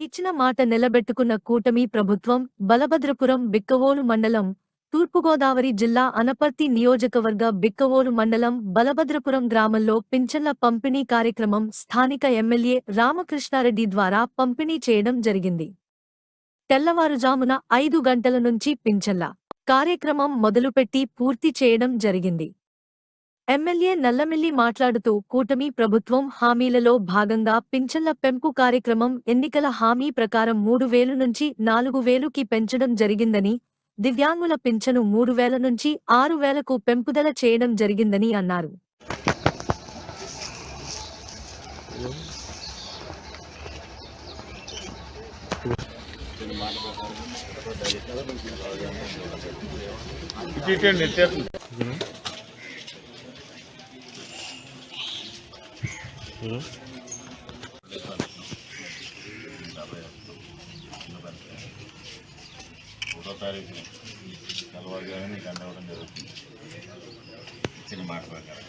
ఇచ్చిన మాట నిలబెట్టుకున్న కూటమి ప్రభుత్వం బలభద్రపురం బిక్కవోలు మండలం తూర్పుగోదావరి జిల్లా అనపర్తి నియోజకవర్గ బిక్కవోలు మండలం బలభద్రపురం గ్రామంలో పింఛన్ల పంపిణీ కార్యక్రమం స్థానిక ఎమ్మెల్యే రామకృష్ణారెడ్డి ద్వారా పంపిణీ చేయడం జరిగింది. తెల్లవారుజామున 5 గంటల నుంచి పింఛన్ల కార్యక్రమం మొదలుపెట్టి పూర్తి చేయడం జరిగింది. ఎమ్మెల్యే నల్లమిల్లి మాట్లాడుతూ కూటమి ప్రభుత్వం హామీలలో భాగంగా పింఛన్ల పెంపు కార్యక్రమం ఎన్నికల హామీ ప్రకారం 3,000 నుంచి 4,000కి పెంచడం జరిగిందని, దివ్యాంగుల పింఛను 3,000 నుంచి 6,000కు పెంపుదల చేయడం జరిగిందని అన్నారు. తారీఖు తెల్లవారుగానే మీకు అందవడం జరుగుతుంది. ఇచ్చిన మాట ప్రకారం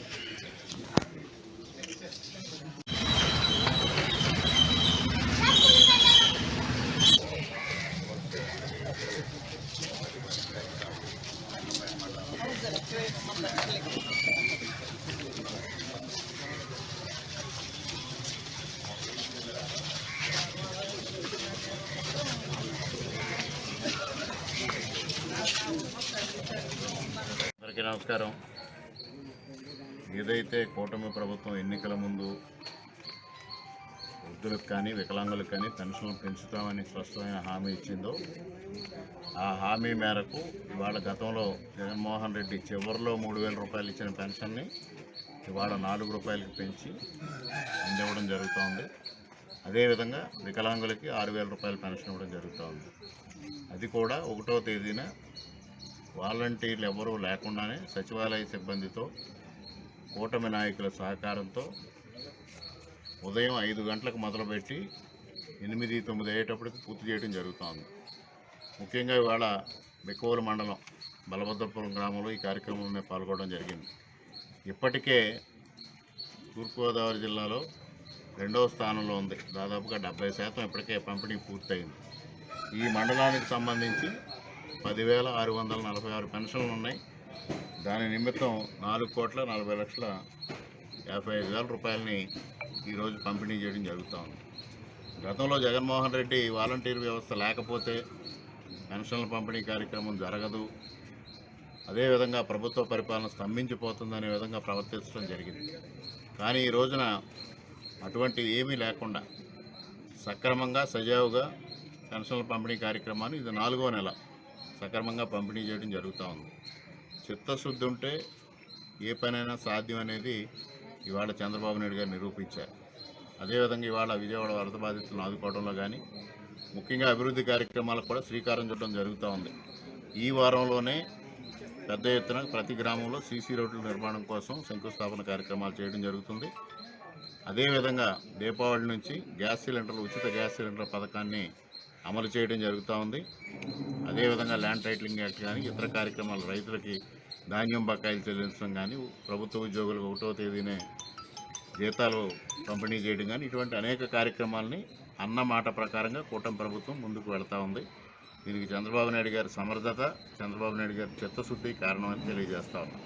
అందరికీ నమస్కారం. ఏదైతే కూటమి ప్రభుత్వం ఎన్నికల ముందు వృద్ధులకు కానీ వికలాంగులకు కానీ పెన్షన్లు పెంచుతామని స్పష్టమైన హామీ ఇచ్చిందో ఆ హామీ మేరకు ఇవాళ గతంలో జగన్మోహన్ రెడ్డి చివరిలో 3,000 రూపాయలు ఇచ్చిన పెన్షన్ని ఇవాళ 4 రూపాయలకి పెంచి అందివ్వడం జరుగుతోంది. అదేవిధంగా వికలాంగులకి 6,000 రూపాయల పెన్షన్ ఇవ్వడం జరుగుతోంది. అది కూడా 1వ తేదీన వాలంటీర్లు ఎవరూ లేకుండానే సచివాలయ సిబ్బందితో కూటమి నాయకుల సహకారంతో ఉదయం 5 గంటలకు మొదలుపెట్టి 8-9 అయ్యేటప్పటికి పూర్తి చేయడం జరుగుతోంది. ముఖ్యంగా ఇవాళ బిక్కవోలు మండలం బలభద్రపురం గ్రామంలో ఈ కార్యక్రమంలో పాల్గొనడం జరిగింది. ఇప్పటికే తూర్పుగోదావరి జిల్లాలో 2వ స్థానంలో ఉంది. దాదాపుగా 70% ఇప్పటికే పంపిణీ పూర్తయింది. ఈ మండలానికి సంబంధించి 10,646 పెన్షన్లు ఉన్నాయి. దాని నిమిత్తం 4,40,55,000 రూపాయలని ఈరోజు పంపిణీ చేయడం జరుగుతూ ఉంది. గతంలో జగన్మోహన్ రెడ్డి వాలంటీర్ వ్యవస్థ లేకపోతే పెన్షన్ల పంపిణీ కార్యక్రమం జరగదు, అదేవిధంగా ప్రభుత్వ పరిపాలన స్తంభించిపోతుందనే విధంగా ప్రవర్తించడం జరిగింది. కానీ ఈ రోజున అటువంటి ఏమీ లేకుండా సక్రమంగా సజావుగా పెన్షన్ల పంపిణీ కార్యక్రమాన్ని ఇది 4వ నెల సక్రమంగా పంపిణీ చేయడం జరుగుతూ ఉంది. చిత్తశుద్ధి ఉంటే ఏ పనైనా సాధ్యం అనేది ఇవాళ చంద్రబాబు నాయుడు గారు నిరూపించారు. అదేవిధంగా ఇవాళ విజయవాడ వరద బాధితులను ఆదుకోవడంలో కానీ ముఖ్యంగా అభివృద్ధి కార్యక్రమాలకు కూడా శ్రీకారం చుట్టడం జరుగుతూ ఉంది. ఈ వారంలోనే పెద్ద ఎత్తున ప్రతి గ్రామంలో సీసీ రోడ్ల నిర్మాణం కోసం శంకుస్థాపన కార్యక్రమాలు చేయడం జరుగుతుంది. అదేవిధంగా దీపావళి నుంచి ఉచిత గ్యాస్ సిలిండర్ పథకాన్ని అమలు చేయడం జరుగుతూ ఉంది. అదేవిధంగా ల్యాండ్ టైటిలింగ్ యాక్ట్ కానీ ఇతర కార్యక్రమాలు, రైతులకి ధాన్యం బకాయిలు చెల్లించడం కానీ, ప్రభుత్వ ఉద్యోగులకు 1వ తేదీనే జీతాలు పంపిణీ చేయడం కానీ ఇటువంటి అనేక కార్యక్రమాలని అన్న మాట ప్రకారంగా కూటమి ప్రభుత్వం ముందుకు వెళ్తూ ఉంది. దీనికి చంద్రబాబు నాయుడు గారి సమర్థత, చంద్రబాబు నాయుడు గారి చిత్తశుద్ధి కారణం అని తెలియజేస్తా ఉన్నాం.